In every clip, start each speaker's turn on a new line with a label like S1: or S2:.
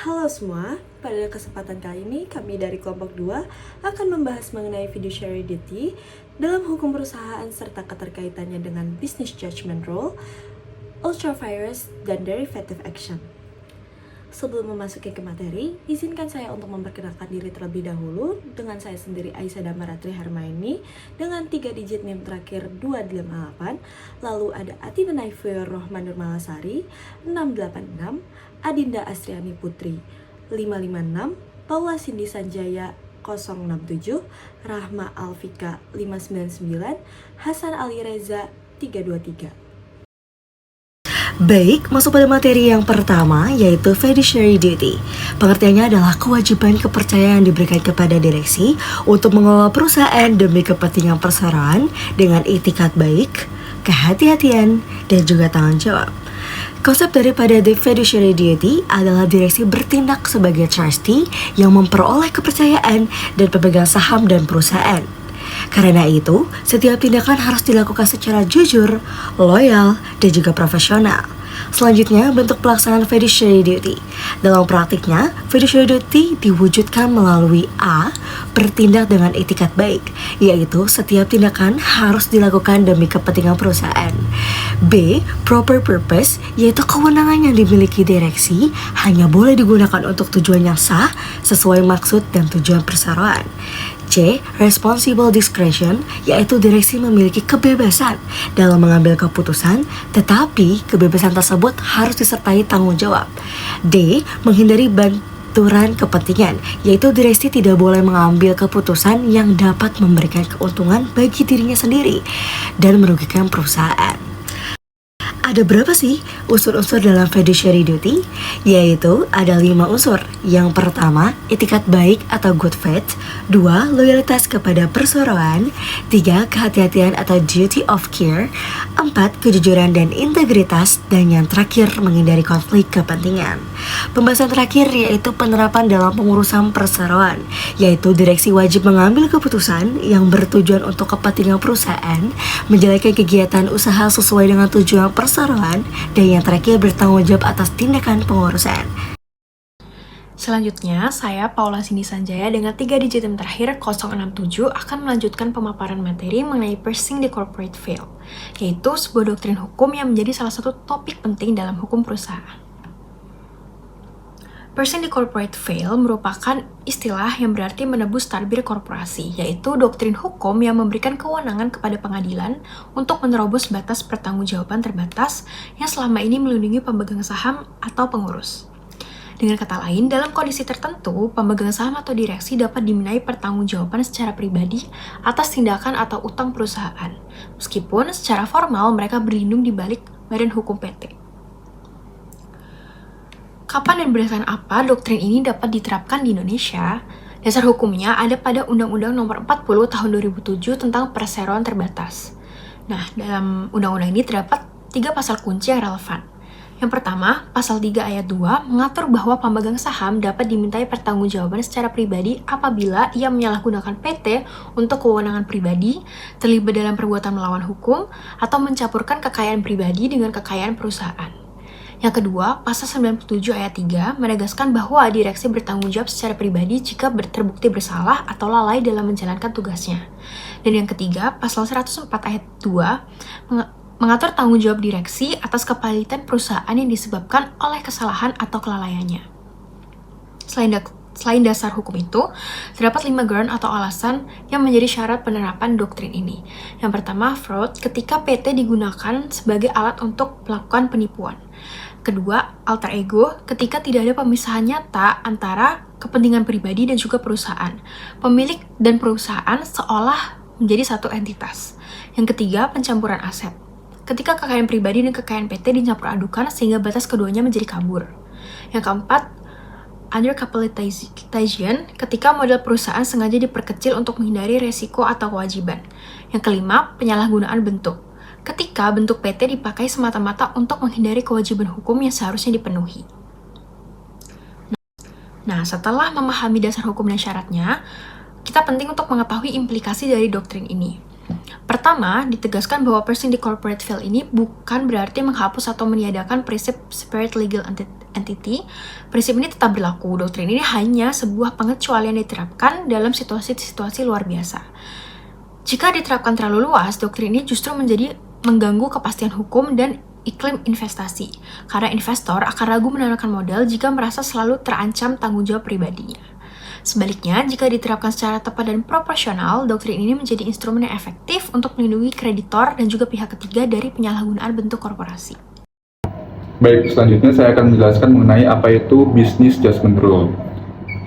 S1: Halo semua, pada kesempatan kali ini kami dari kelompok 2 akan membahas mengenai fiduciary duty dalam hukum perusahaan serta keterkaitannya dengan business judgment rule, ultra-virus, dan derivative action. Sebelum memasuki ke materi, izinkan saya untuk memperkenalkan diri terlebih dahulu dengan saya sendiri Aisyah Damaratri Harmaini dengan 3 digit NIM terakhir 258, lalu ada Ati Benaifir Rohman Nurmalasari 686, Adinda Astriani Putri 556, Paula Cindy Sanjaya 067, Rahma Alfika 599, Hasan Ali Reza 323.
S2: Baik, masuk pada materi yang pertama, yaitu fiduciary duty. Pengertiannya adalah kewajiban kepercayaan yang diberikan kepada direksi untuk mengelola perusahaan demi kepentingan perseroan dengan itikat baik, kehati-hatian, dan juga tanggung jawab. Konsep daripada the fiduciary duty adalah direksi bertindak sebagai trustee yang memperoleh kepercayaan dan pemegang saham dan perusahaan. Karena itu, setiap tindakan harus dilakukan secara jujur, loyal, dan juga profesional. Selanjutnya, bentuk pelaksanaan fiduciary duty. Dalam praktiknya, fiduciary duty diwujudkan melalui A. Bertindak dengan itikat baik, yaitu setiap tindakan harus dilakukan demi kepentingan perusahaan. B. Proper purpose, yaitu kewenangan yang dimiliki direksi hanya boleh digunakan untuk tujuan yang sah sesuai maksud dan tujuan perseroan. C. Responsible discretion, yaitu direksi memiliki kebebasan dalam mengambil keputusan, tetapi kebebasan tersebut harus disertai tanggung jawab. D. Menghindari benturan kepentingan, yaitu direksi tidak boleh mengambil keputusan yang dapat memberikan keuntungan bagi dirinya sendiri dan merugikan perusahaan. Ada berapa sih unsur-unsur dalam fiduciary duty? Yaitu ada 5 unsur. Yang pertama, itikat baik atau good faith. 2. Loyalitas kepada perseroan. 3. Kehati-hatian atau duty of care. 4. Kejujuran dan integritas. Dan yang terakhir, menghindari konflik kepentingan. Pembahasan terakhir yaitu penerapan dalam pengurusan perseroan, yaitu direksi wajib mengambil keputusan yang bertujuan untuk kepentingan perusahaan, menjalankan kegiatan usaha sesuai dengan tujuan perseroan, dan yang terakhir bertanggung jawab atas tindakan pengurusan.
S3: Selanjutnya, saya Paula Cindy Sanjaya dengan 3 digit NIM terakhir 067 akan melanjutkan pemaparan materi mengenai Parsing the Corporate Veil, yaitu sebuah doktrin hukum yang menjadi salah satu topik penting dalam hukum perusahaan. Parsing the Corporate Veil merupakan istilah yang berarti menebus tabir korporasi, yaitu doktrin hukum yang memberikan kewenangan kepada pengadilan untuk menerobos batas pertanggungjawaban terbatas yang selama ini melindungi pemegang saham atau pengurus. Dengan kata lain, dalam kondisi tertentu, pemegang saham atau direksi dapat dimintai pertanggungjawaban secara pribadi atas tindakan atau utang perusahaan, meskipun secara formal mereka berlindung di balik badan hukum PT. Kapan dan berdasarkan apa doktrin ini dapat diterapkan di Indonesia? Dasar hukumnya ada pada Undang-Undang Nomor 40 Tahun 2007 tentang perseroan terbatas. Nah, dalam undang-undang ini terdapat 3 pasal kunci yang relevan. Yang pertama, pasal 3 ayat 2 mengatur bahwa pemegang saham dapat dimintai pertanggungjawaban secara pribadi apabila ia menyalahgunakan PT untuk kewenangan pribadi, terlibat dalam perbuatan melawan hukum, atau mencampurkan kekayaan pribadi dengan kekayaan perusahaan. Yang kedua, pasal 97 ayat 3 menegaskan bahwa direksi bertanggung jawab secara pribadi jika terbukti bersalah atau lalai dalam menjalankan tugasnya. Dan yang ketiga, pasal 104 ayat 2 mengatur tanggung jawab direksi atas kepalitan perusahaan yang disebabkan oleh kesalahan atau kelalaiannya. Selain dasar hukum itu, terdapat 5 ground atau alasan yang menjadi syarat penerapan doktrin ini. Yang pertama, fraud, ketika PT digunakan sebagai alat untuk melakukan penipuan. Kedua, alter ego, ketika tidak ada pemisahan nyata antara kepentingan pribadi dan juga perusahaan. Pemilik dan perusahaan seolah menjadi satu entitas. Yang ketiga, pencampuran aset. Ketika kekayaan pribadi dan kekayaan PT dicampur adukan sehingga batas keduanya menjadi kabur. Yang keempat, undercapitalization, ketika modal perusahaan sengaja diperkecil untuk menghindari resiko atau kewajiban. Yang kelima, penyalahgunaan bentuk. Ketika bentuk PT dipakai semata-mata untuk menghindari kewajiban hukum yang seharusnya dipenuhi. Nah, setelah memahami dasar hukum dan syaratnya, kita penting untuk mengetahui implikasi dari doktrin ini. Pertama, ditegaskan bahwa person di corporate field ini bukan berarti menghapus atau meniadakan prinsip separate legal entity. Prinsip ini tetap berlaku. Doktrin ini hanya sebuah pengecualian yang diterapkan dalam situasi-situasi luar biasa. Jika diterapkan terlalu luas, doktrin ini justru mengganggu kepastian hukum dan iklim investasi. Karena investor akan ragu menanamkan modal jika merasa selalu terancam tanggung jawab pribadinya. Sebaliknya, jika diterapkan secara tepat dan proporsional, doktrin ini menjadi instrumen yang efektif untuk melindungi kreditor dan juga pihak ketiga dari penyalahgunaan bentuk korporasi.
S4: Baik, selanjutnya saya akan menjelaskan mengenai apa itu business judgment rule.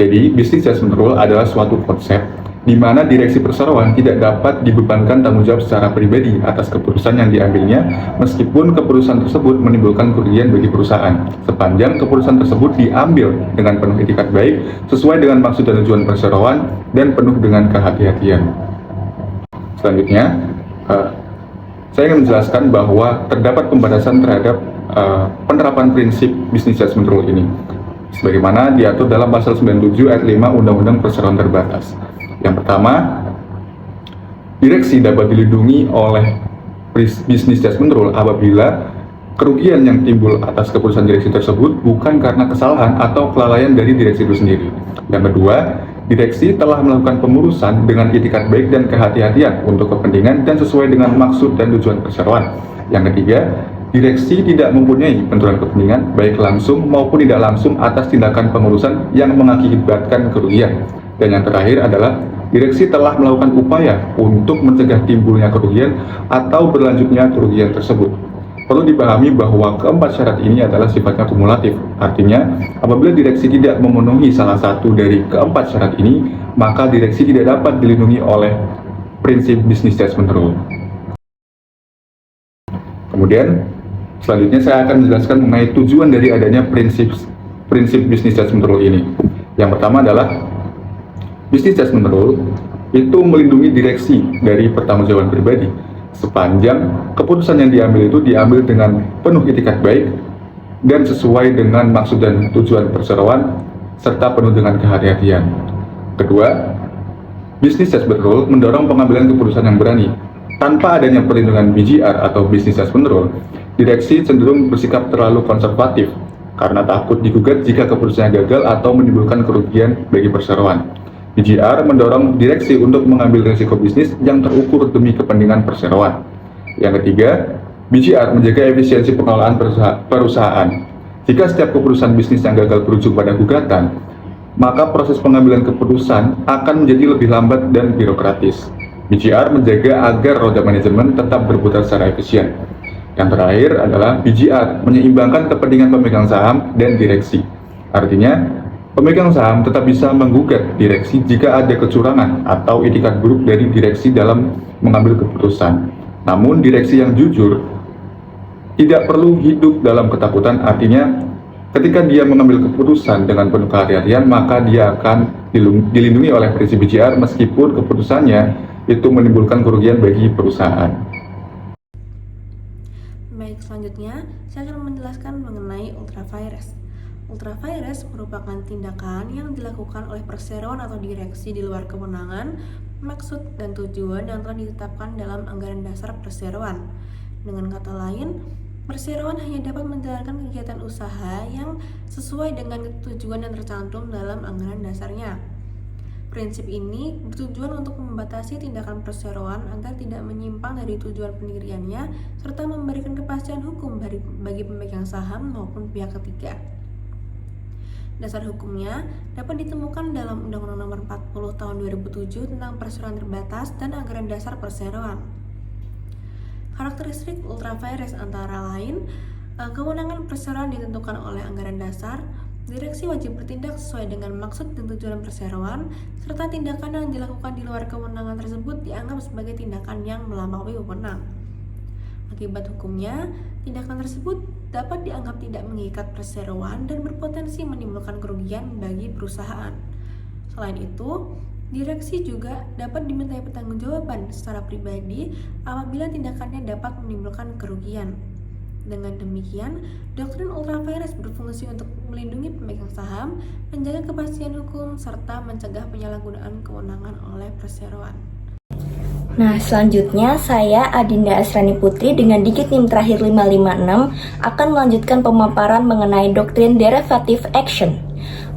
S4: Jadi, business judgment rule adalah suatu konsep di mana direksi perseroan tidak dapat dibebankan tanggung jawab secara pribadi atas keputusan yang diambilnya, meskipun keputusan tersebut menimbulkan kerugian bagi perusahaan, sepanjang keputusan tersebut diambil dengan penuh etikat baik, sesuai dengan maksud dan tujuan perseroan, dan penuh dengan kehati-hatian. Selanjutnya, saya ingin menjelaskan bahwa terdapat pembatasan terhadap penerapan prinsip business judgment rule ini, sebagaimana diatur dalam pasal 97 ayat 5 Undang-Undang Perseroan Terbatas. Yang pertama, direksi dapat dilindungi oleh business judgment rule apabila kerugian yang timbul atas keputusan direksi tersebut bukan karena kesalahan atau kelalaian dari direksi itu sendiri. Yang kedua, direksi telah melakukan pengurusan dengan itikat baik dan kehati-hatian untuk kepentingan dan sesuai dengan maksud dan tujuan perseroan. Yang ketiga, direksi tidak mempunyai benturan kepentingan baik langsung maupun tidak langsung atas tindakan pengurusan yang mengakibatkan kerugian. Dan yang terakhir adalah direksi telah melakukan upaya untuk mencegah timbulnya kerugian atau berlanjutnya kerugian tersebut. Perlu dipahami bahwa keempat syarat ini adalah sifatnya kumulatif. Artinya, apabila direksi tidak memenuhi salah satu dari keempat syarat ini, maka direksi tidak dapat dilindungi oleh prinsip business judgment rule. Kemudian, selanjutnya saya akan menjelaskan mengenai tujuan dari adanya prinsip business judgment rule ini. Yang pertama adalah business judgment rule itu melindungi direksi dari pertanggungjawaban pribadi sepanjang keputusan yang diambil itu diambil dengan penuh itikat baik dan sesuai dengan maksud dan tujuan perseroan serta penuh dengan kehati-hatian. Kedua, business judgment rule mendorong pengambilan keputusan yang berani. Tanpa adanya perlindungan BJR atau business judgment rule, direksi cenderung bersikap terlalu konservatif karena takut digugat jika keputusannya gagal atau menimbulkan kerugian bagi perseroan. BJR mendorong direksi untuk mengambil risiko bisnis yang terukur demi kepentingan perseroan. Yang ketiga, BJR menjaga efisiensi pengelolaan perusahaan. Jika setiap keputusan bisnis yang gagal berujung pada gugatan, maka proses pengambilan keputusan akan menjadi lebih lambat dan birokratis. BJR menjaga agar roda manajemen tetap berputar secara efisien. Yang terakhir adalah BJR menyeimbangkan kepentingan pemegang saham dan direksi. Artinya, pemegang saham tetap bisa menggugat direksi jika ada kecurangan atau itikat buruk dari direksi dalam mengambil keputusan. Namun direksi yang jujur tidak perlu hidup dalam ketakutan, artinya ketika dia mengambil keputusan dengan penuh kehati-hatian, maka dia akan dilindungi oleh prinsip BJR meskipun keputusannya itu menimbulkan kerugian bagi perusahaan.
S1: Baik, selanjutnya saya akan menjelaskan mengenai ultra vires. Ultra vires merupakan tindakan yang dilakukan oleh perseroan atau direksi di luar kewenangan, maksud dan tujuan yang telah ditetapkan dalam anggaran dasar perseroan. Dengan kata lain, perseroan hanya dapat menjalankan kegiatan usaha yang sesuai dengan tujuan yang tercantum dalam anggaran dasarnya. Prinsip ini bertujuan untuk membatasi tindakan perseroan agar tidak menyimpang dari tujuan pendiriannya serta memberikan kepastian hukum bagi pemegang saham maupun pihak ketiga. Dasar hukumnya dapat ditemukan dalam Undang-Undang Nomor 40 Tahun 2007 tentang Perseroan Terbatas dan Anggaran Dasar Perseroan. Karakteristik ultra vires antara lain, kewenangan perseroan ditentukan oleh anggaran dasar, direksi wajib bertindak sesuai dengan maksud dan tujuan perseroan, serta tindakan yang dilakukan di luar kewenangan tersebut dianggap sebagai tindakan yang melampaui wewenang. Akibat hukumnya, tindakan tersebut dapat dianggap tidak mengikat perseroan dan berpotensi menimbulkan kerugian bagi perusahaan. Selain itu, direksi juga dapat dimintai pertanggungjawaban secara pribadi apabila tindakannya dapat menimbulkan kerugian. Dengan demikian, doktrin ultra vires berfungsi untuk melindungi pemegang saham, menjaga kepastian hukum, serta mencegah penyalahgunaan kewenangan oleh perseroan.
S5: Nah, selanjutnya saya Adinda Asrani Putri dengan digit NIM terakhir 556 akan melanjutkan pemaparan mengenai doktrin derivative action.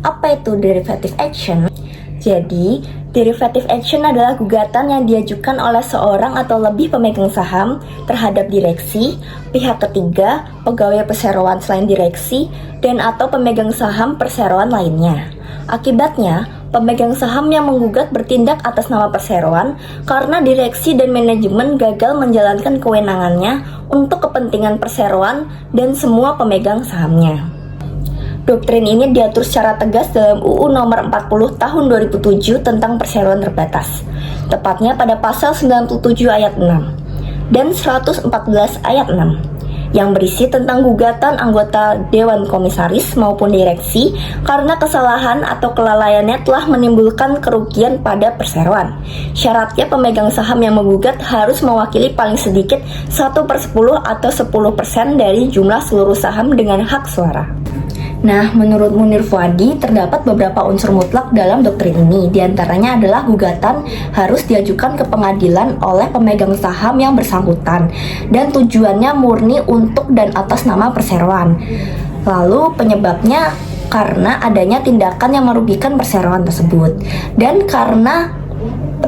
S5: Apa itu derivative action? Jadi, derivative action adalah gugatan yang diajukan oleh seorang atau lebih pemegang saham terhadap direksi, pihak ketiga, pegawai perseroan selain direksi, dan atau pemegang saham perseroan lainnya. Akibatnya, pemegang saham yang menggugat bertindak atas nama perseroan karena direksi dan manajemen gagal menjalankan kewenangannya untuk kepentingan perseroan dan semua pemegang sahamnya. Doktrin ini diatur secara tegas dalam UU Nomor 40 Tahun 2007 tentang perseroan terbatas, tepatnya pada pasal 97 ayat 6 dan 114 ayat 6. Yang berisi tentang gugatan anggota Dewan Komisaris maupun direksi karena kesalahan atau kelalaiannya telah menimbulkan kerugian pada perseroan. Syaratnya pemegang saham yang menggugat harus mewakili paling sedikit 1/10 atau 10% dari jumlah seluruh saham dengan hak suara. Nah, menurut Munir Fuadi, terdapat beberapa unsur mutlak dalam doktrin ini. Di antaranya adalah gugatan harus diajukan ke pengadilan oleh pemegang saham yang bersangkutan dan tujuannya murni untuk dan atas nama perseroan. Lalu penyebabnya karena adanya tindakan yang merugikan perseroan tersebut. Dan karena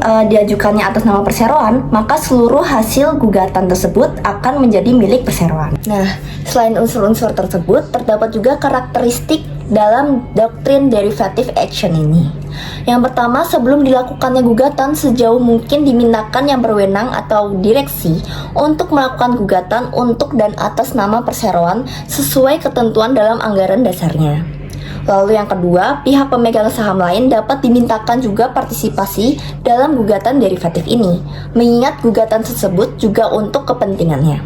S5: diajukannya atas nama perseroan, maka seluruh hasil gugatan tersebut akan menjadi milik perseroan. Nah, selain unsur-unsur tersebut, terdapat juga karakteristik dalam doktrin derivative action ini. Yang pertama, sebelum dilakukannya gugatan, sejauh mungkin dimintakan yang berwenang atau direksi untuk melakukan gugatan untuk dan atas nama perseroan sesuai ketentuan dalam anggaran dasarnya. Lalu yang kedua, pihak pemegang saham lain dapat dimintakan juga partisipasi dalam gugatan derivatif ini, mengingat gugatan tersebut juga untuk kepentingannya.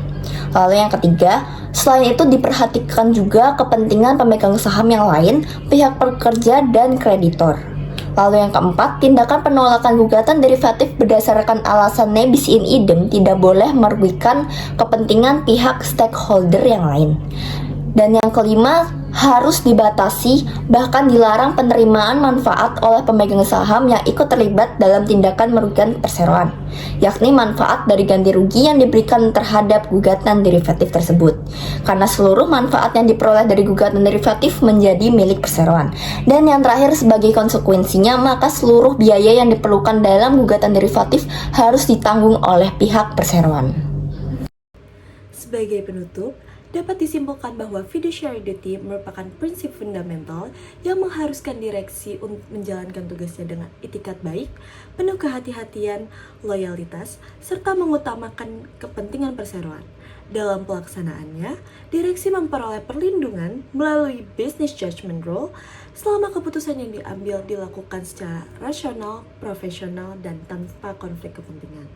S5: Lalu yang ketiga, selain itu diperhatikan juga kepentingan pemegang saham yang lain, pihak pekerja dan kreditor. Lalu yang keempat, tindakan penolakan gugatan derivatif berdasarkan alasan nebis in idem tidak boleh merugikan kepentingan pihak stakeholder yang lain. Dan yang kelima, harus dibatasi bahkan dilarang penerimaan manfaat oleh pemegang saham yang ikut terlibat dalam tindakan merugikan perseroan, yakni manfaat dari ganti rugi yang diberikan terhadap gugatan derivatif tersebut, karena seluruh manfaat yang diperoleh dari gugatan derivatif menjadi milik perseroan. Dan yang terakhir, sebagai konsekuensinya, maka seluruh biaya yang diperlukan dalam gugatan derivatif harus ditanggung oleh pihak perseroan.
S1: Sebagai penutup, dapat disimpulkan bahwa fiduciary duty merupakan prinsip fundamental yang mengharuskan direksi untuk menjalankan tugasnya dengan itikat baik, penuh kehati-hatian, loyalitas, serta mengutamakan kepentingan perseroan. Dalam pelaksanaannya, direksi memperoleh perlindungan melalui business judgment rule selama keputusan yang diambil dilakukan secara rasional, profesional, dan tanpa konflik kepentingan.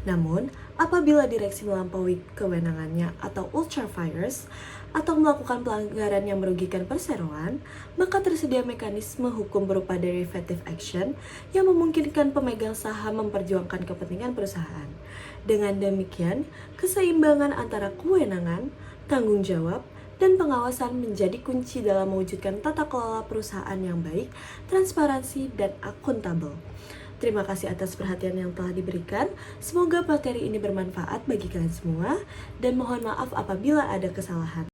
S1: Namun, apabila direksi melampaui kewenangannya atau ultra vires atau melakukan pelanggaran yang merugikan perseroan, maka tersedia mekanisme hukum berupa derivative action yang memungkinkan pemegang saham memperjuangkan kepentingan perusahaan. Dengan demikian, keseimbangan antara kewenangan, tanggung jawab, dan pengawasan menjadi kunci dalam mewujudkan tata kelola perusahaan yang baik, transparansi, dan akuntabel. Terima kasih atas perhatian yang telah diberikan. Semoga materi ini bermanfaat bagi kalian semua, dan mohon maaf apabila ada kesalahan.